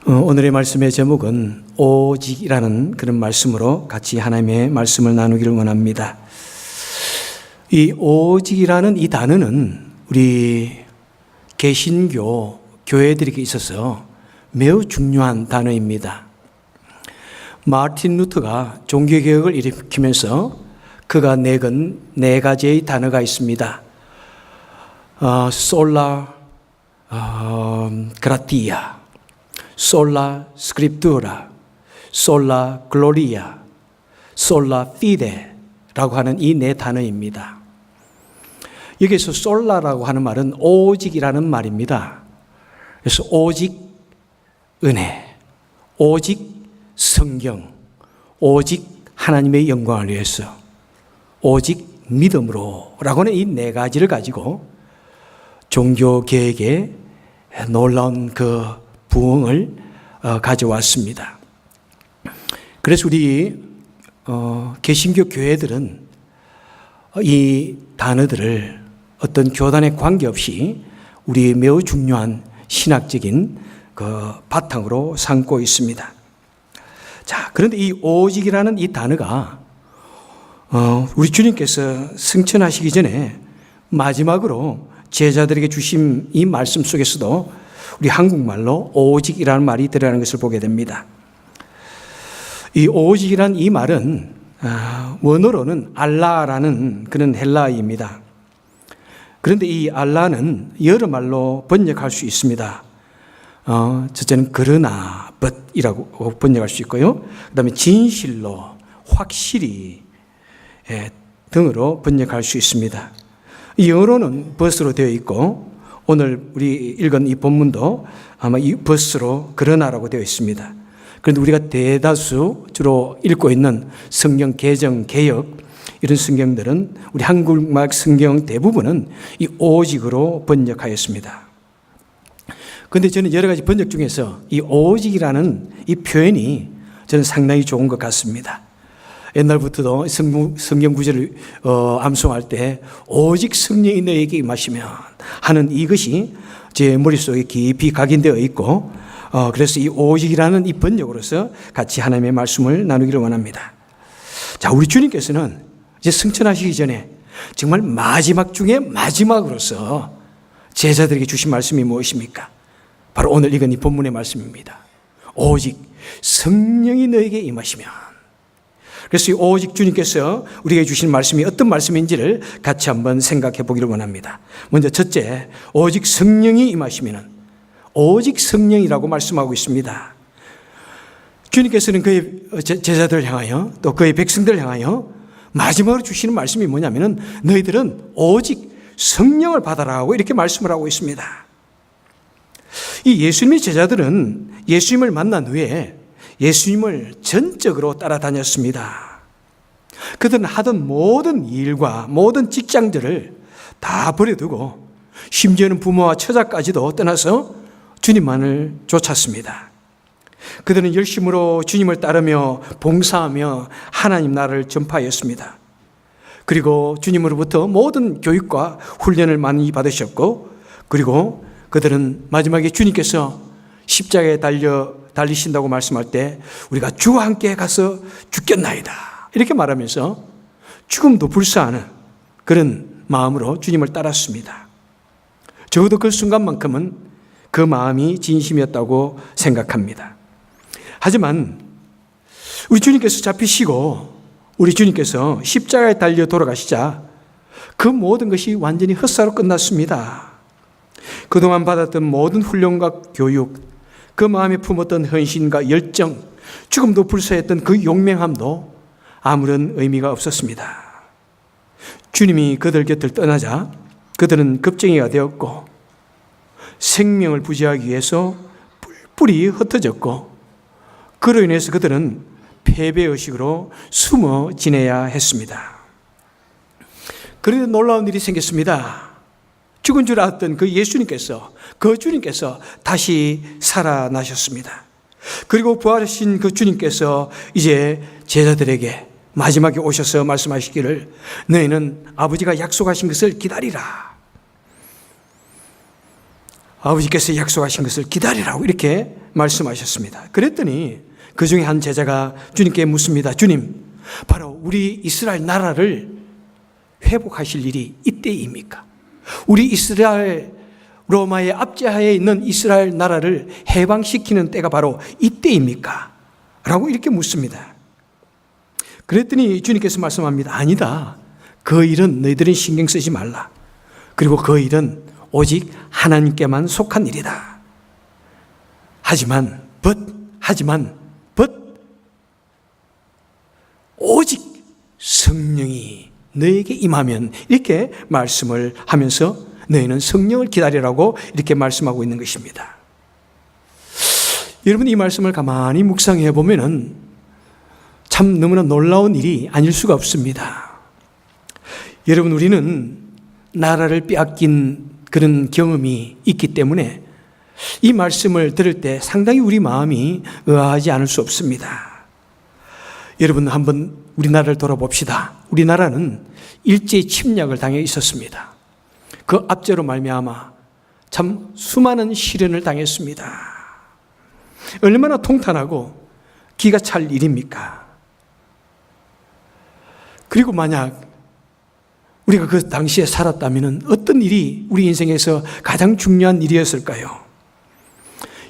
오늘의 말씀의 제목은 오직이라는 그런 말씀으로 같이 하나님의 말씀을 나누기를 원합니다. 이 오직이라는 이 단어는 우리 개신교 교회들에게 있어서 매우 중요한 단어입니다. 마틴 루터가 종교개혁을 일으키면서 그가 내건 네 가지의 단어가 있습니다. 솔라 그라티아, 솔라 스크립투라, 솔라 글로리아, 솔라 피데라고 하는 이 네 단어입니다. 여기서 솔라라고 하는 말은 오직이라는 말입니다. 그래서 오직 은혜, 오직 성경, 오직 하나님의 영광을 위해서, 오직 믿음으로 라고 하는 이 네 가지를 가지고 종교개혁에 놀라운 그 부흥을 가져왔습니다. 그래서 우리 개신교 교회들은 이 단어들을 어떤 교단에 관계없이 우리 매우 중요한 신학적인 그 바탕으로 삼고 있습니다. 자, 그런데 이 오직이라는 이 단어가 우리 주님께서 승천하시기 전에 마지막으로 제자들에게 주신 이 말씀 속에서도 우리 한국말로 오직이라는 말이 들어가는 것을 보게 됩니다. 이 오직이라는 이 말은 원어로는 알라라는 그런 헬라어입니다. 그런데 이 알라는 여러 말로 번역할 수 있습니다. 첫째는 그러나 but이라고 번역할 수 있고요. 그 다음에 진실로, 확실히 등으로 번역할 수 있습니다. 영어로는 but으로 되어 있고 오늘 우리 읽은 이 본문도 아마 이 but으로 그러나라고 되어 있습니다. 그런데 우리가 대다수 주로 읽고 있는 성경 개정, 개역 이런 성경들은 우리 한국말 성경 대부분은 이 오직으로 번역하였습니다. 그런데 저는 여러 가지 번역 중에서 이 오직이라는 이 표현이 저는 상당히 좋은 것 같습니다. 옛날부터도 성경 구절을 암송할 때 오직 성령이 너에게 임하시면 하는 이것이 제 머릿속에 깊이 각인되어 있고 그래서 이 오직이라는 이 번역으로서 같이 하나님의 말씀을 나누기를 원합니다. 자, 우리 주님께서는 이제 승천하시기 전에 정말 마지막 중에 마지막으로서 제자들에게 주신 말씀이 무엇입니까? 바로 오늘 읽은 이 본문의 말씀입니다. 오직 성령이 너에게 임하시면. 그래서 이 오직 주님께서 우리에게 주신 말씀이 어떤 말씀인지를 같이 한번 생각해 보기를 원합니다. 먼저 첫째, 오직 성령이 임하시면, 오직 성령이라고 말씀하고 있습니다. 주님께서는 그의 제자들을 향하여 또 그의 백성들을 향하여 마지막으로 주시는 말씀이 뭐냐면은 너희들은 오직 성령을 받아라고 이렇게 말씀을 하고 있습니다. 이 예수님의 제자들은 예수님을 만난 후에 예수님을 전적으로 따라다녔습니다. 그들은 하던 모든 일과 모든 직장들을 다 버려두고 심지어는 부모와 처자까지도 떠나서 주님만을 쫓았습니다. 그들은 열심으로 주님을 따르며 봉사하며 하나님 나라를 전파하였습니다. 그리고 주님으로부터 모든 교육과 훈련을 많이 받으셨고 그리고 그들은 마지막에 주님께서 십자가에 달리신다고 말씀할 때 우리가 주와 함께 가서 죽겠나이다 이렇게 말하면서 죽음도 불사하는 그런 마음으로 주님을 따랐습니다. 적어도 그 순간만큼은 그 마음이 진심이었다고 생각합니다. 하지만 우리 주님께서 잡히시고 우리 주님께서 십자가에 달려 돌아가시자 그 모든 것이 완전히 헛사로 끝났습니다. 그동안 받았던 모든 훈련과 교육, 그 마음에 품었던 헌신과 열정, 죽음도 불사했던 그 용맹함도 아무런 의미가 없었습니다. 주님이 그들 곁을 떠나자 그들은 겁쟁이가 되었고 생명을 부지하기 위해서 뿔뿔이 흩어졌고 그로 인해서 그들은 패배의식으로 숨어 지내야 했습니다. 그런데 놀라운 일이 생겼습니다. 죽은 줄 알았던 그 예수님께서, 그 주님께서 다시 살아나셨습니다. 그리고 부활하신 그 주님께서 이제 제자들에게 마지막에 오셔서 말씀하시기를 너희는 아버지가 약속하신 것을 기다리라. 아버지께서 약속하신 것을 기다리라고 이렇게 말씀하셨습니다. 그랬더니 그 중에 한 제자가 주님께 묻습니다. 주님, 바로 우리 이스라엘 나라를 회복하실 일이 이때입니까? 우리 이스라엘 로마의 압제하에 있는 이스라엘 나라를 해방시키는 때가 바로 이때입니까? 라고 이렇게 묻습니다. 그랬더니 주님께서 말씀합니다. 아니다. 그 일은 너희들은 신경 쓰지 말라. 그리고 그 일은 오직 하나님께만 속한 일이다. 하지만 오직 성령이 너에게 임하면, 이렇게 말씀을 하면서 너희는 성령을 기다리라고 이렇게 말씀하고 있는 것입니다. 여러분, 이 말씀을 가만히 묵상해 보면은 참 너무나 놀라운 일이 아닐 수가 없습니다. 여러분, 우리는 나라를 빼앗긴 그런 경험이 있기 때문에 이 말씀을 들을 때 상당히 우리 마음이 의아하지 않을 수 없습니다. 여러분, 한번 우리나라를 돌아봅시다. 우리나라는 일제히 침략을 당해 있었습니다. 그 압제로 말미암아 참 수많은 시련을 당했습니다. 얼마나 통탄하고 기가 찰 일입니까? 그리고 만약 우리가 그 당시에 살았다면 어떤 일이 우리 인생에서 가장 중요한 일이었을까요?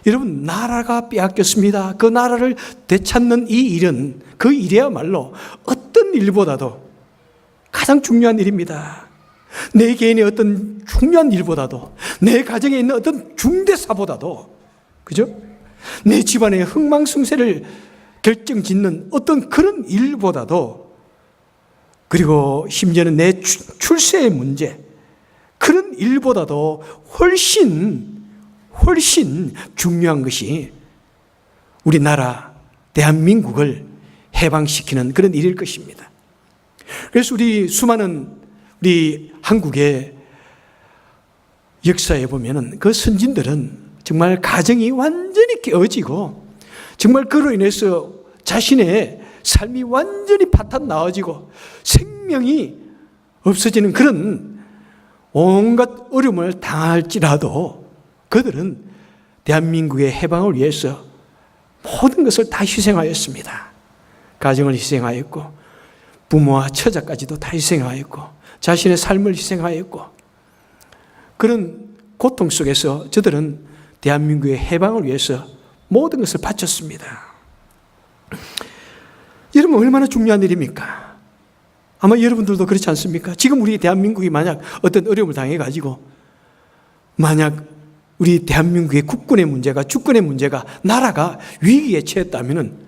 여러분, 나라가 빼앗겼습니다. 그 나라를 되찾는 이 일은, 그 일이야말로 어떤 일보다도 가장 중요한 일입니다. 내 개인의 어떤 중요한 일보다도, 내 가정에 있는 어떤 중대사보다도, 그죠? 내 집안의 흥망성쇠를 결정짓는 어떤 그런 일보다도, 그리고 심지어는 내 출세의 문제, 그런 일보다도 훨씬 중요한 것이 우리나라 대한민국을 해방시키는 그런 일일 것입니다. 그래서 우리 수많은 우리 한국의 역사에 보면은 그 선진들은 정말 가정이 완전히 깨어지고, 정말 그로 인해서 자신의 삶이 완전히 파탄 나어지고 생명이 없어지는 그런 온갖 어려움을 당할지라도 그들은 대한민국의 해방을 위해서 모든 것을 다 희생하였습니다. 가정을 희생하였고, 부모와 처자까지도 다 희생하였고, 자신의 삶을 희생하였고, 그런 고통 속에서 저들은 대한민국의 해방을 위해서 모든 것을 바쳤습니다. 여러분, 얼마나 중요한 일입니까? 아마 여러분들도 그렇지 않습니까? 지금 우리 대한민국이 만약 어떤 어려움을 당해가지고, 만약 우리 대한민국의 국군의 문제가, 주권의 문제가, 나라가 위기에 처했다면은,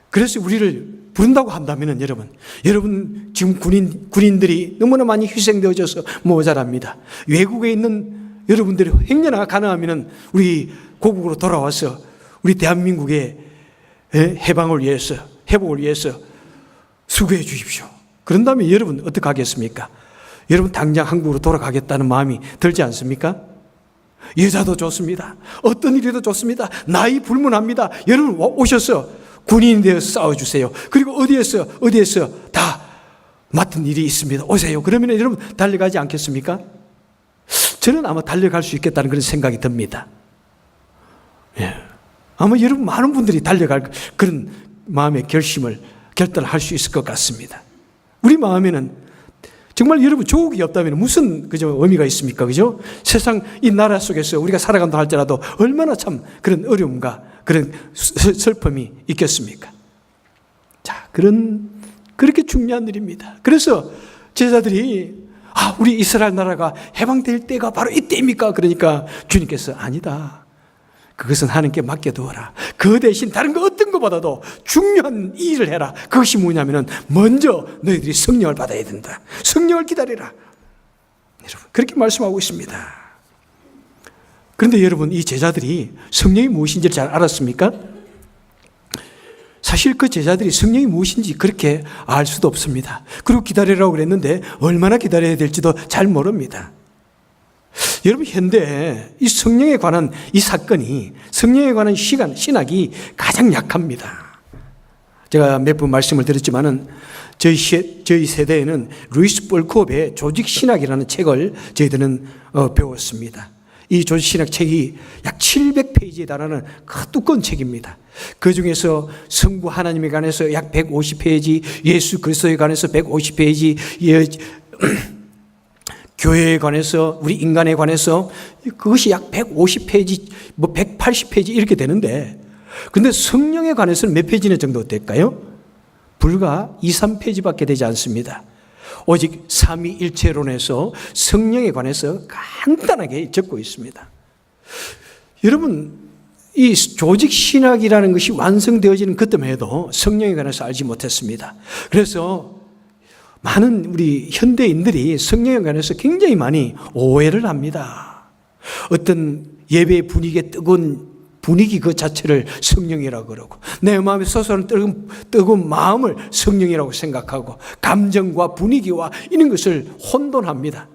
그래서 우리를 부른다고 한다면은 여러분 지금 군인들이 너무나 많이 희생되어져서 모자랍니다. 외국에 있는 여러분들이 행여나 가능하면은 우리 고국으로 돌아와서 우리 대한민국의 해방을 위해서, 회복을 위해서 수고해 주십시오. 그런다면 여러분 어떻게 하겠습니까? 여러분 당장 한국으로 돌아가겠다는 마음이 들지 않습니까? 여자도 좋습니다. 어떤 일이도 좋습니다. 나이 불문합니다. 여러분 오셔서 군인이 되어서 싸워주세요. 그리고 어디에서 다 맡은 일이 있습니다. 오세요. 그러면 여러분 달려가지 않겠습니까? 저는 아마 달려갈 수 있겠다는 그런 생각이 듭니다. 예. 아마 여러분 많은 분들이 달려갈 그런 마음의 결단을 할 수 있을 것 같습니다. 우리 마음에는 정말 여러분 조국이 없다면 무슨 의미가 있습니까? 그죠? 세상 이 나라 속에서 우리가 살아간다 할지라도 얼마나 참 그런 어려움과 그런 슬픔이 있겠습니까? 자, 그렇게 중요한 일입니다. 그래서 제자들이 우리 이스라엘 나라가 해방될 때가 바로 이때입니까? 그러니까 주님께서 아니다. 그것은 하나님께 맡겨두어라. 그 대신 다른 거 어떤 것보다도 중요한 이 일을 해라. 그것이 뭐냐면은 먼저 너희들이 성령을 받아야 된다. 성령을 기다리라. 여러분 그렇게 말씀하고 있습니다. 그런데 여러분 이 제자들이 성령이 무엇인지를 잘 알았습니까? 사실 그 제자들이 성령이 무엇인지 그렇게 알 수도 없습니다. 그리고 기다리라고 그랬는데 얼마나 기다려야 될지도 잘 모릅니다. 여러분 현대 이 성령에 관한 이 사건이, 성령에 관한 신학이 가장 약합니다. 제가 몇 번 말씀을 드렸지만은 저희 세대에는 루이스 볼코베의 조직신학이라는 책을 저희들은 배웠습니다. 이 조직신학 책이 약 700페이지에 달하는 그 두꺼운 책입니다. 그 중에서 성부 하나님에 관해서 약 150페이지, 예수 그리스도에 관해서 150페이지, 교회에 관해서, 우리 인간에 관해서 그것이 약 150페이지, 180페이지 이렇게 되는데, 근데 성령에 관해서는 몇 페이지나 정도 될까요? 불과 2, 3페이지밖에 되지 않습니다. 오직 삼위일체론에서 성령에 관해서 간단하게 적고 있습니다. 여러분, 이 조직신학이라는 것이 완성되어지는 그때만 해도 성령에 관해서 알지 못했습니다. 그래서 많은 우리 현대인들이 성령에 관해서 굉장히 많이 오해를 합니다. 어떤 예배의 분위기에 뜨거운 분위기 그 자체를 성령이라고 그러고, 내 마음에 솟아오르는 뜨거운 마음을 성령이라고 생각하고, 감정과 분위기와 이런 것을 혼돈합니다.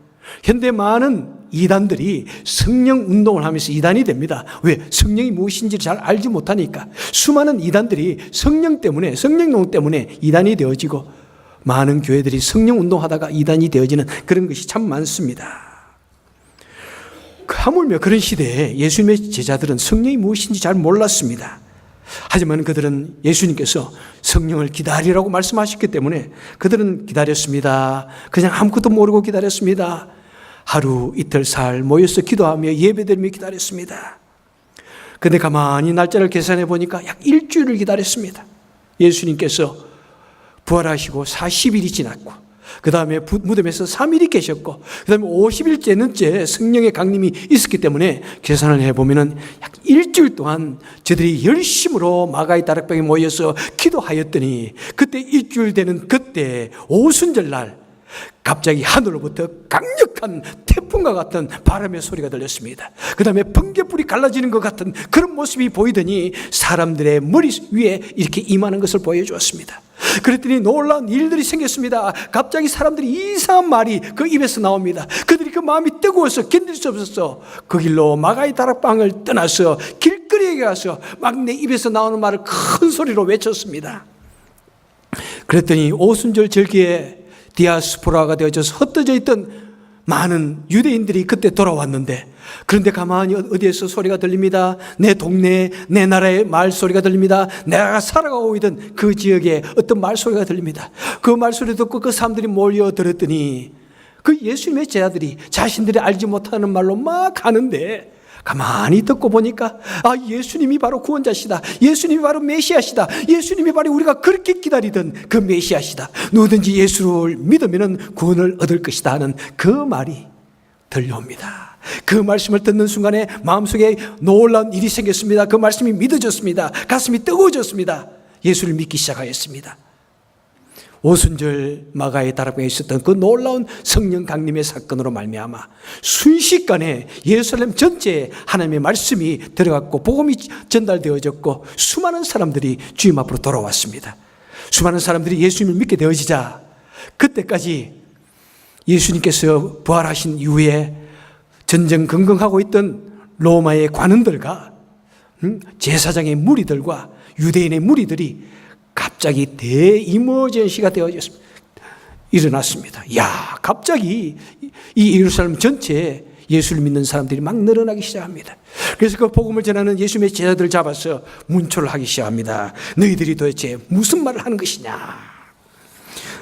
현대 많은 이단들이 성령 운동을 하면서 이단이 됩니다. 왜? 성령이 무엇인지를 잘 알지 못하니까. 수많은 이단들이 성령 때문에, 성령 운동 때문에 이단이 되어지고, 많은 교회들이 성령 운동하다가 이단이 되어지는 그런 것이 참 많습니다. 하물며 그런 시대에 예수님의 제자들은 성령이 무엇인지 잘 몰랐습니다. 하지만 그들은 예수님께서 성령을 기다리라고 말씀하셨기 때문에 그들은 기다렸습니다. 그냥 아무것도 모르고 기다렸습니다. 하루 이틀 사흘 모여서 기도하며 예배드리며 기다렸습니다. 그런데 가만히 날짜를 계산해 보니까 약 일주일을 기다렸습니다. 예수님께서 부활하시고 40일이 지났고, 그 다음에 무덤에서 3일이 계셨고, 그 다음에 50일째는째 성령의 강림이 있었기 때문에 계산을 해보면 약 일주일 동안 저들이 열심으로 마가의 다락방에 모여서 기도하였더니, 그때 일주일 되는 그때 오순절날 갑자기 하늘로부터 강력한 태풍과 같은 바람의 소리가 들렸습니다. 그 다음에 번개불이 갈라지는 것 같은 그런 모습이 보이더니 사람들의 머리 위에 이렇게 임하는 것을 보여주었습니다. 그랬더니 놀라운 일들이 생겼습니다. 갑자기 사람들이 이상한 말이 그 입에서 나옵니다. 그들이 그 마음이 뜨거워서 견딜 수 없어서 그 길로 마가의 다락방을 떠나서 길거리에 가서 막 내 입에서 나오는 말을 큰 소리로 외쳤습니다. 그랬더니 오순절 절기에 디아스포라가 되어져서 흩어져 있던 많은 유대인들이 그때 돌아왔는데, 그런데 가만히 어디에서 소리가 들립니다. 내 동네에, 내 나라의 말소리가 들립니다. 내가 살아가고 있던 그 지역에 어떤 말소리가 들립니다. 그 말소리 듣고 그 사람들이 몰려들었더니 그 예수님의 제자들이 자신들이 알지 못하는 말로 막 하는데, 가만히 듣고 보니까 예수님이 바로 구원자시다. 예수님이 바로 메시아시다. 예수님이 바로 우리가 그렇게 기다리던 그 메시아시다. 누구든지 예수를 믿으면 구원을 얻을 것이다 하는 그 말이 들려옵니다. 그 말씀을 듣는 순간에 마음속에 놀라운 일이 생겼습니다. 그 말씀이 믿어졌습니다. 가슴이 뜨거워졌습니다. 예수를 믿기 시작하였습니다. 오순절 마가의 다락방에 있었던 그 놀라운 성령 강림의 사건으로 말미암아 순식간에 예루살렘 전체에 하나님의 말씀이 들어갔고 복음이 전달되어졌고, 수많은 사람들이 주님 앞으로 돌아왔습니다. 수많은 사람들이 예수님을 믿게 되어지자, 그때까지 예수님께서 부활하신 이후에 전전긍긍하고 있던 로마의 관원들과 제사장의 무리들과 유대인의 무리들이 갑자기 대이머전시가 되어졌습니다. 일어났습니다. 갑자기 이 예루살렘 전체에 예수를 믿는 사람들이 막 늘어나기 시작합니다. 그래서 그 복음을 전하는 예수님의 제자들을 잡아서 문초를 하기 시작합니다. 너희들이 도대체 무슨 말을 하는 것이냐?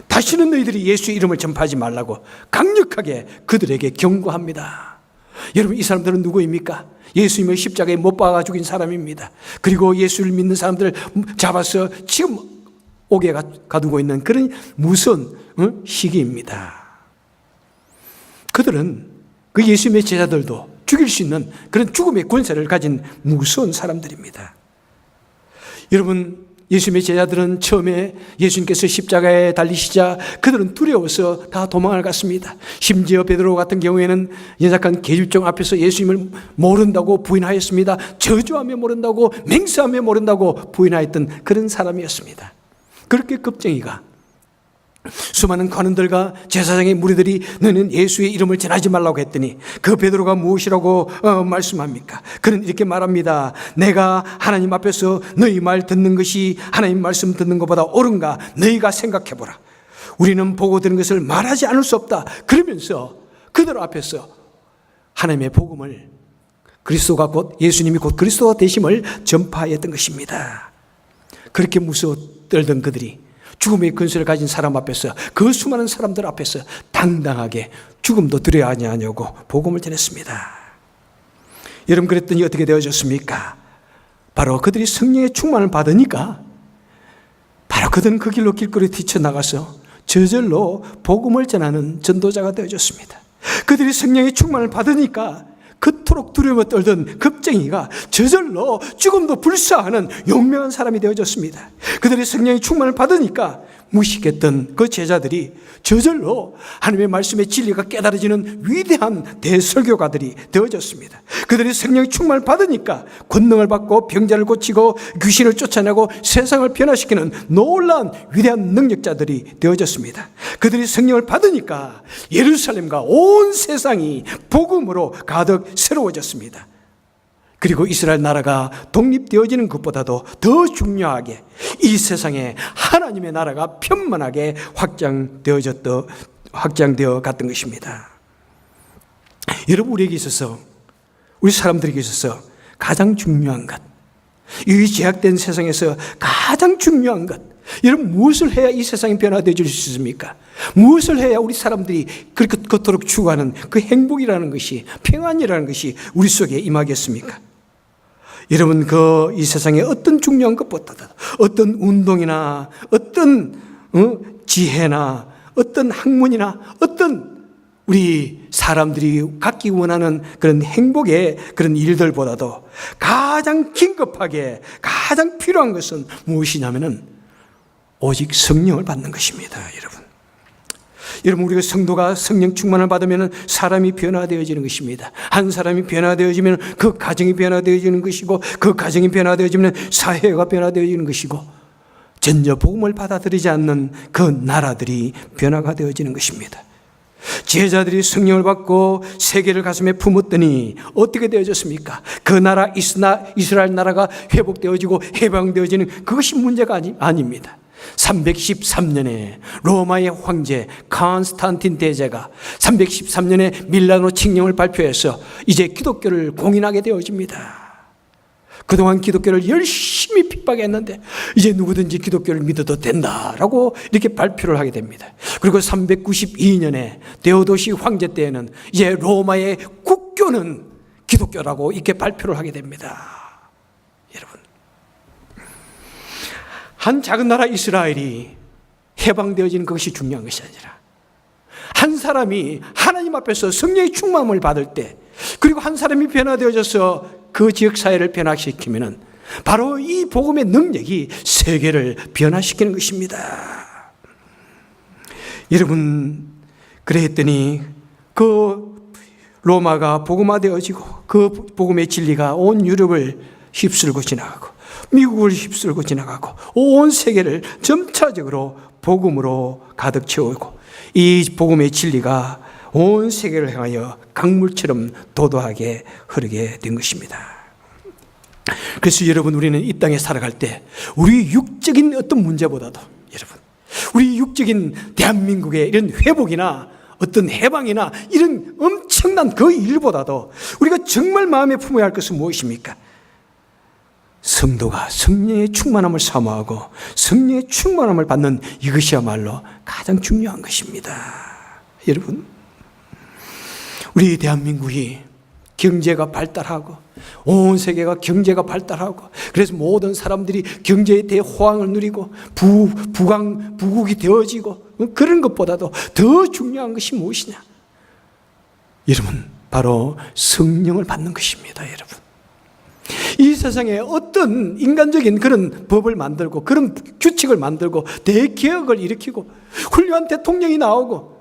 다시는 너희들이 예수의 이름을 전파하지 말라고 강력하게 그들에게 경고합니다. 여러분, 이 사람들은 누구입니까? 예수님을 십자가에 못 박아 죽인 사람입니다. 그리고 예수를 믿는 사람들을 잡아서 지금 옥에 가두고 있는 그런 무서운 시기입니다. 그들은 그 예수님의 제자들도 죽일 수 있는 그런 죽음의 권세를 가진 무서운 사람들입니다. 여러분, 예수님의 제자들은 처음에 예수님께서 십자가에 달리시자 그들은 두려워서 다 도망을 갔습니다. 심지어 베드로 같은 경우에는 연약한 계집종 앞에서 예수님을 모른다고 부인하였습니다. 저주하며 모른다고, 맹세하며 모른다고 부인하였던 그런 사람이었습니다. 그렇게 겁쟁이가 수많은 관원들과 제사장의 무리들이 너는 예수의 이름을 전하지 말라고 했더니 그 베드로가 무엇이라고 말씀합니까? 그는 이렇게 말합니다. 내가 하나님 앞에서 너희 말 듣는 것이 하나님 말씀 듣는 것보다 옳은가 너희가 생각해보라. 우리는 보고 들은 것을 말하지 않을 수 없다. 그러면서 그들 앞에서 하나님의 복음을 그리스도가 곧 예수님이 곧 그리스도가 되심을 전파했던 것입니다. 그렇게 무서워 떨던 그들이 죽음의 근세를 가진 사람 앞에서, 그 수많은 사람들 앞에서 당당하게 죽음도 두려워하지 않냐고 복음을 전했습니다. 여러분, 그랬더니 어떻게 되어졌습니까? 바로 그들이 성령의 충만을 받으니까 바로 그들은 그 길로 길거리 뛰쳐나가서 저절로 복음을 전하는 전도자가 되어졌습니다. 그들이 성령의 충만을 받으니까 그토록 두려워 떨던 겁쟁이가 저절로 죽음도 불사하는 용맹한 사람이 되어졌습니다. 그들이 성령의 충만을 받으니까 무식했던 그 제자들이 저절로 하나님의 말씀의 진리가 깨달아지는 위대한 대설교가들이 되어졌습니다. 그들이 성령의 충만을 받으니까 권능을 받고 병자를 고치고 귀신을 쫓아내고 세상을 변화시키는 놀라운 위대한 능력자들이 되어졌습니다. 그들이 성령을 받으니까 예루살렘과 온 세상이 복음으로 가득 새로워졌습니다. 그리고 이스라엘 나라가 독립되어지는 것보다도 더 중요하게 이 세상에 하나님의 나라가 편만하게 확장되어 갔던 것입니다. 여러분, 우리에게 있어서, 우리 사람들에게 있어서 가장 중요한 것, 이 제약된 세상에서 가장 중요한 것, 여러분, 무엇을 해야 이 세상이 변화되어질 수 있습니까? 무엇을 해야 우리 사람들이 그토록 추구하는 그 행복이라는 것이, 평안이라는 것이 우리 속에 임하겠습니까? 여러분, 이 세상에 어떤 중요한 것보다도 어떤 운동이나 어떤 지혜나 어떤 학문이나 어떤 우리 사람들이 갖기 원하는 그런 행복의 그런 일들보다도 가장 긴급하게 가장 필요한 것은 무엇이냐면은 오직 성령을 받는 것입니다. 여러분, 우리가 성도가 성령 충만을 받으면 사람이 변화되어지는 것입니다. 한 사람이 변화되어지면 그 가정이 변화되어지는 것이고, 그 가정이 변화되어지면 사회가 변화되어지는 것이고, 전혀 복음을 받아들이지 않는 그 나라들이 변화가 되어지는 것입니다. 제자들이 성령을 받고 세계를 가슴에 품었더니 어떻게 되어졌습니까? 그 나라 이스라엘 나라가 회복되어지고 해방되어지는 그것이 문제가 아닙니다. 313년에 로마의 황제 콘스탄틴 대제가 313년에 밀라노 칙령을 발표해서 이제 기독교를 공인하게 되어집니다. 그동안 기독교를 열심히 핍박했는데 이제 누구든지 기독교를 믿어도 된다라고 이렇게 발표를 하게 됩니다. 그리고 392년에 데오도시 황제 때에는 이제 로마의 국교는 기독교라고 이렇게 발표를 하게 됩니다. 여러분, 한 작은 나라 이스라엘이 해방되어지는 것이 중요한 것이 아니라 한 사람이 하나님 앞에서 성령의 충만함을 받을 때, 그리고 한 사람이 변화되어져서 그 지역 사회를 변화시키면은 바로 이 복음의 능력이 세계를 변화시키는 것입니다. 여러분, 그랬더니 그 로마가 복음화되어지고 그 복음의 진리가 온 유럽을 휩쓸고 지나가고 미국을 휩쓸고 지나가고 온 세계를 점차적으로 복음으로 가득 채우고, 이 복음의 진리가 온 세계를 향하여 강물처럼 도도하게 흐르게 된 것입니다. 그래서 여러분, 우리는 이 땅에 살아갈 때 우리 육적인 어떤 문제보다도, 여러분, 우리 육적인 대한민국의 이런 회복이나 어떤 해방이나 이런 엄청난 그 일보다도 우리가 정말 마음에 품어야 할 것은 무엇입니까? 성도가 성령의 충만함을 사모하고 성령의 충만함을 받는 이것이야말로 가장 중요한 것입니다. 여러분, 우리 대한민국이 경제가 발달하고 온 세계가 경제가 발달하고, 그래서 모든 사람들이 경제의 대호황을 누리고 부국이 되어지고, 그런 것보다도 더 중요한 것이 무엇이냐? 여러분, 바로 성령을 받는 것입니다. 여러분, 이 세상에 어떤 인간적인 그런 법을 만들고 그런 규칙을 만들고 대개혁을 일으키고 훌륭한 대통령이 나오고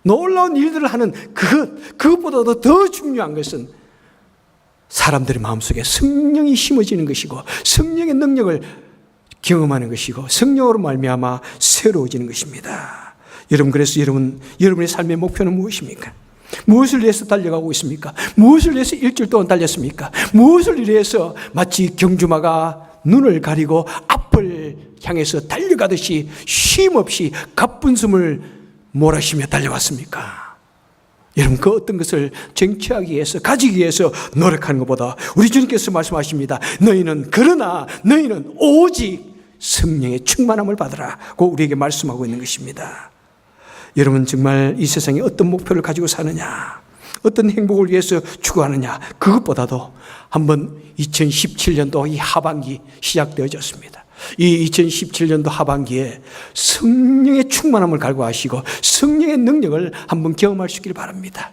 놀라운 일들을 하는 그것보다도 더 중요한 것은 사람들의 마음속에 성령이 심어지는 것이고 성령의 능력을 경험하는 것이고 성령으로 말미암아 새로워지는 것입니다. 여러분, 그래서 여러분의 삶의 목표는 무엇입니까? 무엇을 위해서 달려가고 있습니까? 무엇을 위해서 일주일 동안 달렸습니까? 무엇을 위해서 마치 경주마가 눈을 가리고 앞을 향해서 달려가듯이 쉼없이 가쁜 숨을 몰아쉬며 달려왔습니까? 여러분, 그 어떤 것을 쟁취하기 위해서, 가지기 위해서 노력하는 것보다 우리 주님께서 말씀하십니다. 그러나 너희는 오직 성령의 충만함을 받으라고 우리에게 말씀하고 있는 것입니다. 여러분, 정말 이 세상에 어떤 목표를 가지고 사느냐, 어떤 행복을 위해서 추구하느냐, 그것보다도 한번 2017년도 이 하반기 시작되어졌습니다. 이 2017년도 하반기에 성령의 충만함을 갈구하시고 성령의 능력을 한번 경험할 수 있기를 바랍니다.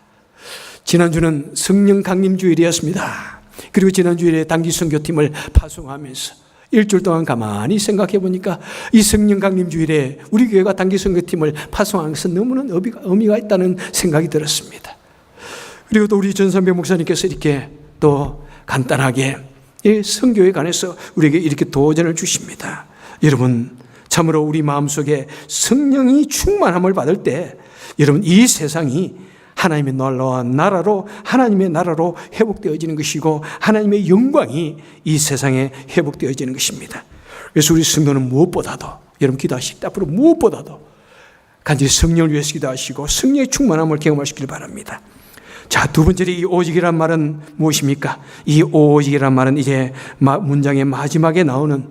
지난주는 성령 강림 주일이었습니다. 그리고 지난 주일에 단기 선교팀을 파송하면서 일주일 동안 가만히 생각해 보니까 이 성령 강림 주일에 우리 교회가 단기 선교팀을 파송하는 것은 너무나 의미가 있다는 생각이 들었습니다. 그리고 또 우리 전선배 목사님께서 이렇게 또 간단하게 이 선교에 관해서 우리에게 이렇게 도전을 주십니다. 여러분, 참으로 우리 마음속에 성령이 충만함을 받을 때 여러분, 이 세상이 하나님의 놀라운 나라로, 하나님의 나라로 회복되어지는 것이고 하나님의 영광이 이 세상에 회복되어지는 것입니다. 그래서 우리 성도는 무엇보다도, 여러분 기도하실 때 앞으로 무엇보다도 간절히 성령을 위해서 기도하시고 성령의 충만함을 경험하시길 바랍니다. 자, 두 번째로 이 오직이란 말은 무엇입니까? 이 오직이란 말은 이제 문장의 마지막에 나오는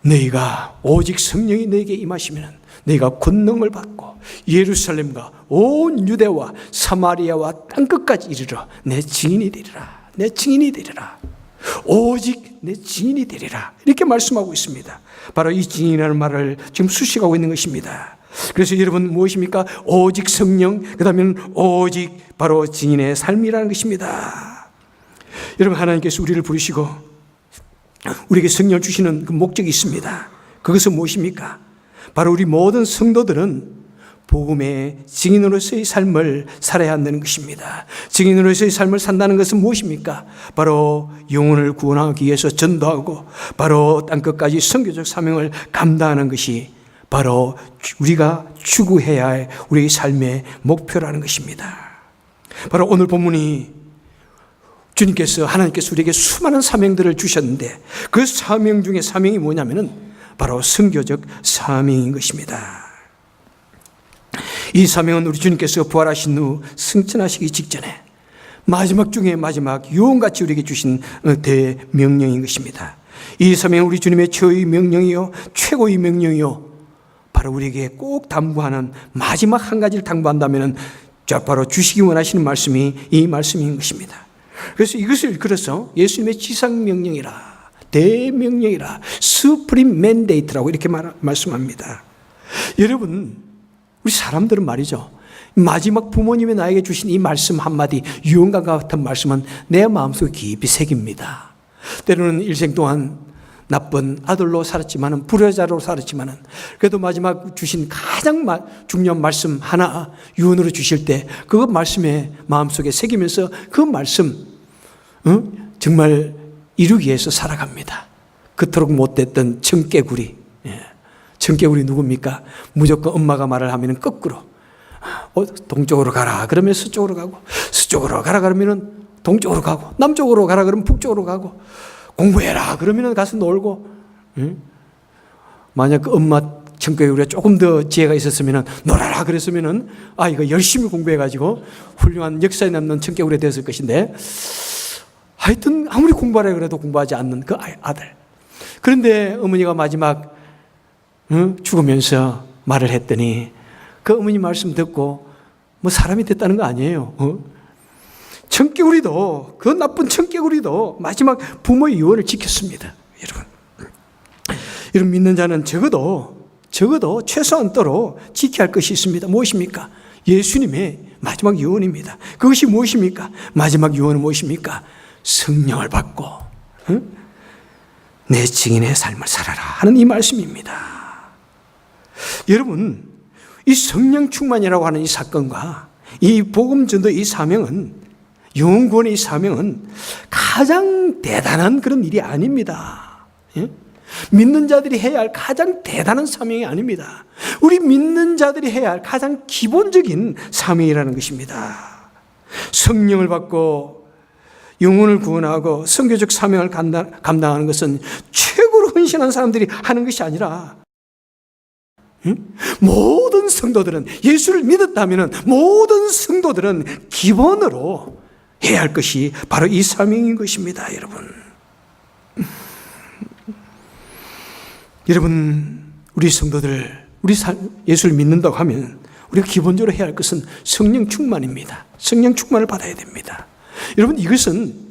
너희가 오직 성령이 너에게 임하시면 너희가 권능을 받고 예루살렘과 온 유대와 사마리아와 땅끝까지 이르러 내 증인이 되리라. 내 증인이 되리라. 오직 내 증인이 되리라. 이렇게 말씀하고 있습니다. 바로 이 증인이라는 말을 지금 수식하고 있는 것입니다. 그래서 여러분 무엇입니까? 오직 성령, 그 다음에는 오직 바로 증인의 삶이라는 것입니다. 여러분, 하나님께서 우리를 부르시고 우리에게 성령을 주시는 그 목적이 있습니다. 그것은 무엇입니까? 바로 우리 모든 성도들은 복음의 증인으로서의 삶을 살아야 한다는 것입니다. 증인으로서의 삶을 산다는 것은 무엇입니까? 바로 영혼을 구원하기 위해서 전도하고 바로 땅끝까지 선교적 사명을 감당하는 것이 바로 우리가 추구해야 할 우리의 삶의 목표라는 것입니다. 바로 오늘 본문이 주님께서, 하나님께서 우리에게 수많은 사명들을 주셨는데 그 사명 중에 사명이 뭐냐면은 바로 선교적 사명인 것입니다. 이 사명은 우리 주님께서 부활하신 후 승천하시기 직전에 마지막 중에 마지막 유언같이 우리에게 주신 대명령인 것입니다. 이 사명은 우리 주님의 최후의 명령이요 최고의 명령이요 바로 우리에게 꼭 당부하는 마지막 한 가지를 당부한다면 바로 주시기 원하시는 말씀이 이 말씀인 것입니다. 그래서 이것을 일컬어서 예수님의 지상명령이라, 대명령이라, 수프림 맨데이트라고 이렇게 말씀합니다. 여러분, 우리 사람들은 말이죠, 마지막 부모님이 나에게 주신 이 말씀 한마디, 유언과 같은 말씀은 내 마음속에 깊이 새깁니다. 때로는 일생 동안 나쁜 아들로 살았지만은, 불효자로 살았지만은, 그래도 마지막 주신 가장 중요한 말씀 하나 유언으로 주실 때 그 말씀에 마음속에 새기면서 그 말씀 정말 이루기 위해서 살아갑니다. 그토록 못됐던 청개구리. 청개구리 누굽니까? 무조건 엄마가 말을 하면 거꾸로 동쪽으로 가라 그러면 서쪽으로 가고, 서쪽으로 가라 그러면 동쪽으로 가고, 남쪽으로 가라 그러면 북쪽으로 가고, 공부해라 그러면 가서 놀고. 만약 그 엄마 청개구리가 조금 더 지혜가 있었으면 놀아라 그랬으면 아이가 열심히 공부해가지고 훌륭한 역사에 남는 청개구리가 됐을 것인데, 하여튼 아무리 공부하라 그래도 공부하지 않는 그 아들. 그런데 어머니가 마지막 죽으면서 말을 했더니 그 어머니 말씀 듣고 뭐 사람이 됐다는 거 아니에요. 청개구리도, 그 나쁜 청개구리도 마지막 부모의 유언을 지켰습니다. 여러분 믿는 자는 적어도 최소한도로 지켜야 할 것이 있습니다. 무엇입니까? 예수님의 마지막 유언입니다. 그것이 무엇입니까? 마지막 유언은 무엇입니까? 성령을 받고 내 증인의 삶을 살아라 하는 이 말씀입니다. 여러분, 이 성령 충만이라고 하는 이 사건과 이 복음 전도의 이 사명은, 영혼 구원의 이 사명은 가장 대단한 그런 일이 아닙니다. 믿는 자들이 해야 할 가장 대단한 사명이 아닙니다. 우리 믿는 자들이 해야 할 가장 기본적인 사명이라는 것입니다. 성령을 받고 영혼을 구원하고 선교적 사명을 감당하는 것은 최고로 헌신한 사람들이 하는 것이 아니라 모든 성도들은 예수를 믿었다면 모든 성도들은 기본으로 해야 할 것이 바로 이 사명인 것입니다. 여러분 우리 성도들 예수를 믿는다고 하면 우리가 기본적으로 해야 할 것은 성령 충만입니다. 성령 충만을 받아야 됩니다. 여러분 이것은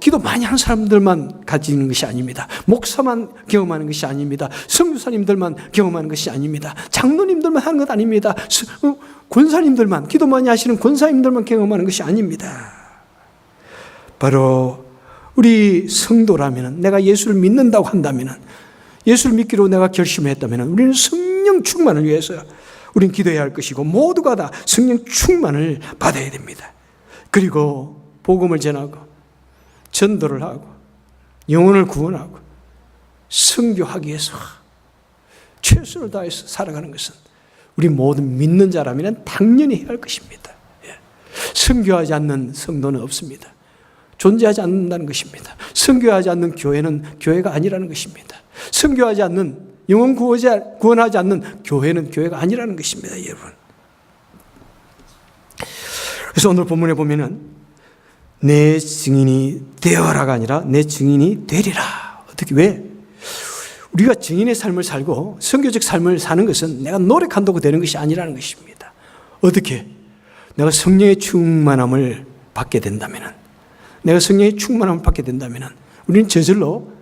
기도 많이 하는 사람들만 가지는 것이 아닙니다. 목사만 경험하는 것이 아닙니다. 선교사님들만 경험하는 것이 아닙니다. 장로님들만 하는 것 아닙니다. 권사님들만, 기도 많이 하시는 권사님들만 경험하는 것이 아닙니다. 바로 우리 성도라면, 내가 예수를 믿는다고 한다면, 예수를 믿기로 내가 결심했다면 우리는 성령 충만을 위해서 우리는 기도해야 할 것이고 모두가 다 성령 충만을 받아야 됩니다. 그리고 복음을 전하고 전도를 하고 영혼을 구원하고 선교하기 위해서 최선을 다해서 살아가는 것은 우리 모든 믿는 자라면 당연히 해야 할 것입니다. 선교하지 않는 성도는 없습니다. 존재하지 않는다는 것입니다. 선교하지 않는 교회는 교회가 아니라는 것입니다. 선교하지 않는 영혼 구원하지 않는 교회는 교회가 아니라는 것입니다, 여러분. 그래서 오늘 본문에 보면은 내 증인이 되어라가 아니라 내 증인이 되리라. 어떻게, 왜? 우리가 증인의 삶을 살고 선교적 삶을 사는 것은 내가 노력한다고 되는 것이 아니라는 것입니다. 어떻게? 내가 성령의 충만함을 받게 된다면, 내가 성령의 충만함을 받게 된다면 우리는 저절로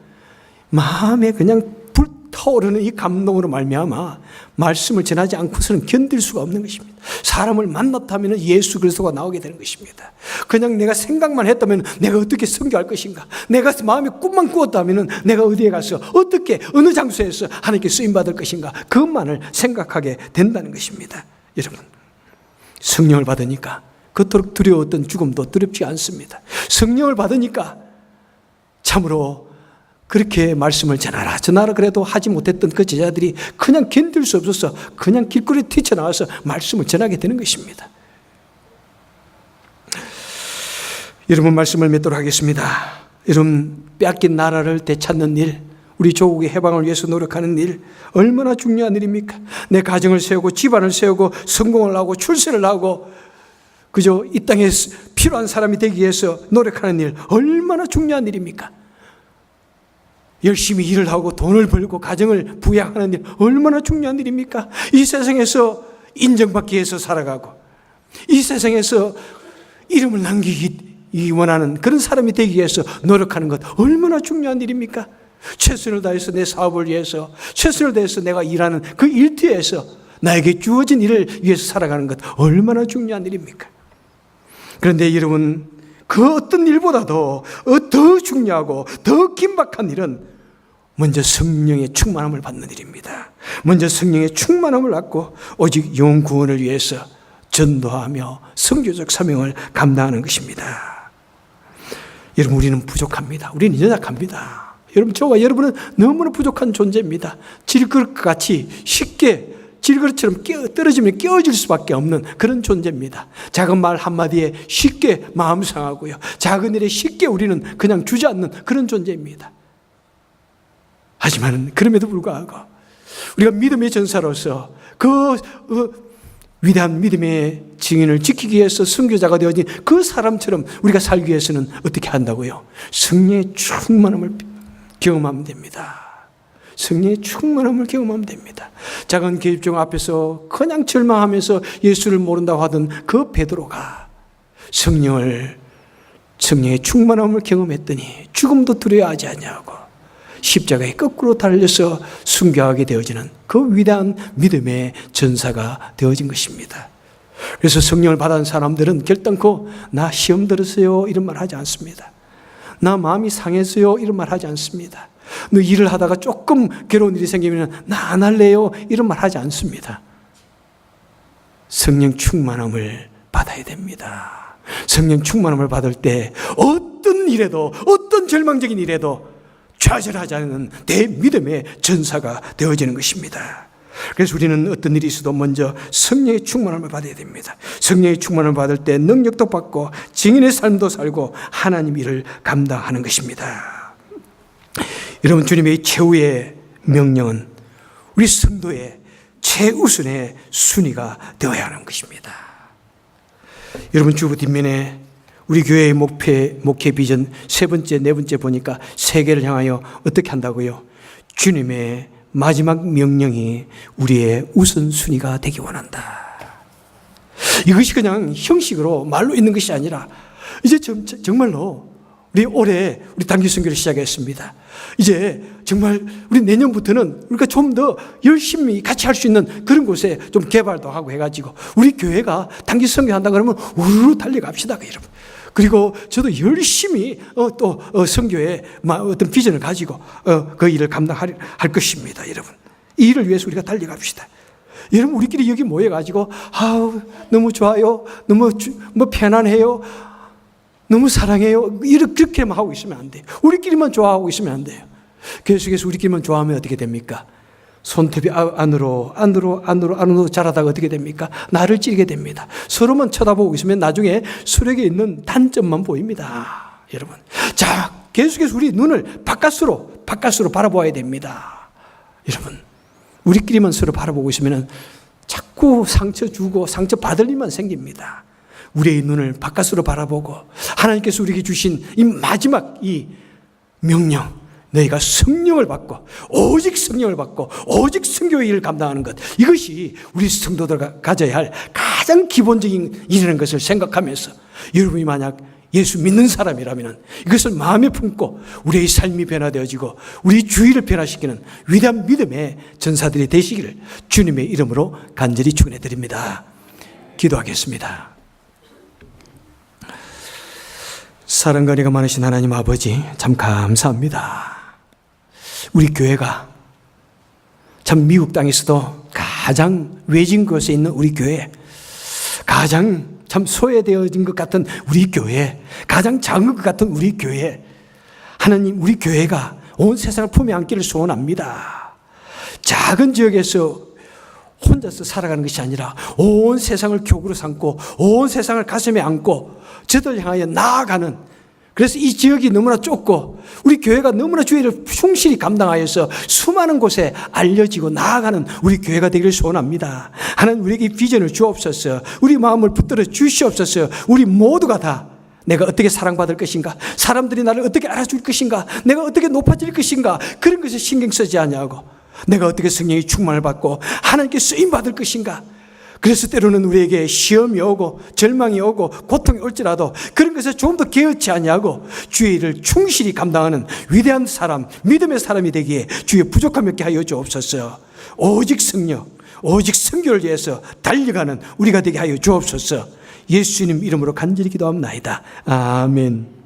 마음에 그냥 불타오르는 이 감동으로 말미암아 말씀을 전하지 않고서는 견딜 수가 없는 것입니다. 사람을 만났다면 예수 그리스도가 나오게 되는 것입니다. 그냥 내가 생각만 했다면 내가 어떻게 선교할 것인가, 내가 마음에 꿈만 꾸었다면 내가 어디에 가서 어떻게 어느 장소에서 하나님께 쓰임받을 것인가, 그것만을 생각하게 된다는 것입니다. 여러분, 성령을 받으니까 그토록 두려웠던 죽음도 두렵지 않습니다. 성령을 받으니까 참으로 그렇게 말씀을 전하라 그래도 하지 못했던 그 제자들이 그냥 견딜 수 없어서 그냥 길거리에 뛰쳐나와서 말씀을 전하게 되는 것입니다. 여러분, 말씀을 맺도록 하겠습니다. 여러분, 빼앗긴 나라를 되찾는 일, 우리 조국의 해방을 위해서 노력하는 일, 얼마나 중요한 일입니까? 내 가정을 세우고 집안을 세우고 성공을 하고 출세를 하고 그저 이 땅에 필요한 사람이 되기 위해서 노력하는 일, 얼마나 중요한 일입니까? 열심히 일을 하고 돈을 벌고 가정을 부양하는 일, 얼마나 중요한 일입니까? 이 세상에서 인정받기 위해서 살아가고 이 세상에서 이름을 남기기 원하는 그런 사람이 되기 위해서 노력하는 것, 얼마나 중요한 일입니까? 최선을 다해서 내 사업을 위해서, 최선을 다해서 내가 일하는 그 일터에서 나에게 주어진 일을 위해서 살아가는 것, 얼마나 중요한 일입니까? 그런데 여러분, 그 어떤 일보다도 더 중요하고 더 긴박한 일은 먼저 성령의 충만함을 받는 일입니다. 먼저 성령의 충만함을 받고 오직 영혼 구원을 위해서 전도하며 선교적 사명을 감당하는 것입니다. 여러분, 우리는 부족합니다. 우리는 연약합니다. 여러분, 저와 여러분은 너무나 부족한 존재입니다. 질그릇같이 쉽게 질그릇처럼 떨어지면 깨어질 수밖에 없는 그런 존재입니다. 작은 말 한마디에 쉽게 마음 상하고요, 작은 일에 쉽게 우리는 그냥 주저앉는 그런 존재입니다. 하지만 그럼에도 불구하고 우리가 믿음의 전사로서 그 위대한 믿음의 증인을 지키기 위해서 선교자가 되어진 그 사람처럼 우리가 살기 위해서는 어떻게 한다고요? 성령의 충만함을 경험하면 됩니다. 성령의 충만함을 경험하면 됩니다. 작은 계집종 앞에서 그냥 절망하면서 예수를 모른다고 하던 그 베드로가 성령의 충만함을 경험했더니 죽음도 두려워하지 않냐고 십자가에 거꾸로 달려서 순교하게 되어지는 그 위대한 믿음의 전사가 되어진 것입니다. 그래서 성령을 받은 사람들은 결단코 나 시험 들었어요 이런 말 하지 않습니다. 나 마음이 상했어요 이런 말 하지 않습니다. 너 일을 하다가 조금 괴로운 일이 생기면 나 안 할래요 이런 말 하지 않습니다. 성령 충만함을 받아야 됩니다. 성령 충만함을 받을 때 어떤 일에도, 어떤 절망적인 일에도 좌절하지 않는 대믿음의 전사가 되어지는 것입니다. 그래서 우리는 어떤 일이 있어도 먼저 성령의 충만함을 받아야 됩니다. 성령의 충만함을 받을 때 능력도 받고 증인의 삶도 살고 하나님 일을 감당하는 것입니다. 여러분, 주님의 최후의 명령은 우리 성도의 최우선의 순위가 되어야 하는 것입니다. 여러분, 주보 뒷면에 우리 교회의 목회 비전 세 번째, 네 번째 보니까 세계를 향하여 어떻게 한다고요? 주님의 마지막 명령이 우리의 우선순위가 되기 원한다. 이것이 그냥 형식으로 말로 있는 것이 아니라 이제 정말로 우리 올해 우리 단기 선교를 시작했습니다. 이제 정말 우리 내년부터는 우리가 좀 더 열심히 같이 할 수 있는 그런 곳에 좀 개발도 하고 해가지고 우리 교회가 단기 선교한다 그러면 우르르 달려갑시다, 여러분. 그리고 저도 열심히 또 선교의 어떤 비전을 가지고 그 일을 감당할 것입니다, 여러분. 이 일을 위해서 우리가 달려갑시다. 여러분, 우리끼리 여기 모여가지고 너무 좋아요, 너무 편안해요, 너무 사랑해요, 그렇게만 하고 있으면 안 돼요. 우리끼리만 좋아하고 있으면 안 돼요. 계속해서 우리끼리만 좋아하면 어떻게 됩니까? 손톱이 안으로 자라다가 어떻게 됩니까? 나를 찌르게 됩니다. 서로만 쳐다보고 있으면 나중에 서로에게 있는 단점만 보입니다, 여러분. 자, 계속해서 우리 눈을 바깥으로 바라보아야 됩니다, 여러분. 우리끼리만 서로 바라보고 있으면 자꾸 상처 주고 상처 받을 일만 생깁니다. 우리의 눈을 바깥으로 바라보고 하나님께서 우리에게 주신 이 마지막 이 명령, 너희가 성령을 받고 오직 성령을 받고 오직 선교의 일을 감당하는 것, 이것이 우리 성도들가 가져야 할 가장 기본적인 일이라는 것을 생각하면서 여러분이 만약 예수 믿는 사람이라면 이것을 마음에 품고 우리의 삶이 변화되어지고 우리 주위를 변화시키는 위대한 믿음의 전사들이 되시기를 주님의 이름으로 간절히 축원해 드립니다. 기도하겠습니다. 사랑과 은혜가 많으신 하나님 아버지, 참 감사합니다. 우리 교회가 참 미국 땅에서도 가장 외진 곳에 있는 우리 교회, 가장 참 소외되어진 것 같은 우리 교회, 가장 작은 것 같은 우리 교회, 하나님, 우리 교회가 온 세상을 품에 안기를 소원합니다. 작은 지역에서 혼자서 살아가는 것이 아니라 온 세상을 교구로 삼고 온 세상을 가슴에 안고 저들 향하여 나아가는, 그래서 이 지역이 너무나 좁고 우리 교회가 너무나 주의를 충실히 감당하여서 수많은 곳에 알려지고 나아가는 우리 교회가 되기를 소원합니다. 하나님, 우리에게 비전을 주옵소서. 우리 마음을 붙들어 주시옵소서. 우리 모두가 다 내가 어떻게 사랑받을 것인가, 사람들이 나를 어떻게 알아줄 것인가, 내가 어떻게 높아질 것인가, 그런 것에 신경 쓰지 않냐고, 내가 어떻게 성령의 충만을 받고 하나님께 쓰임받을 것인가. 그래서 때로는 우리에게 시험이 오고 절망이 오고 고통이 올지라도 그런 것에 조금 더 개의치 않냐고 주의 일을 충실히 감당하는 위대한 사람, 믿음의 사람이 되기에 주의 부족함이 없게 하여 주옵소서. 오직 성령, 오직 선교를 위해서 달려가는 우리가 되게 하여 주옵소서. 예수님 이름으로 간절히 기도합나이다. 아멘.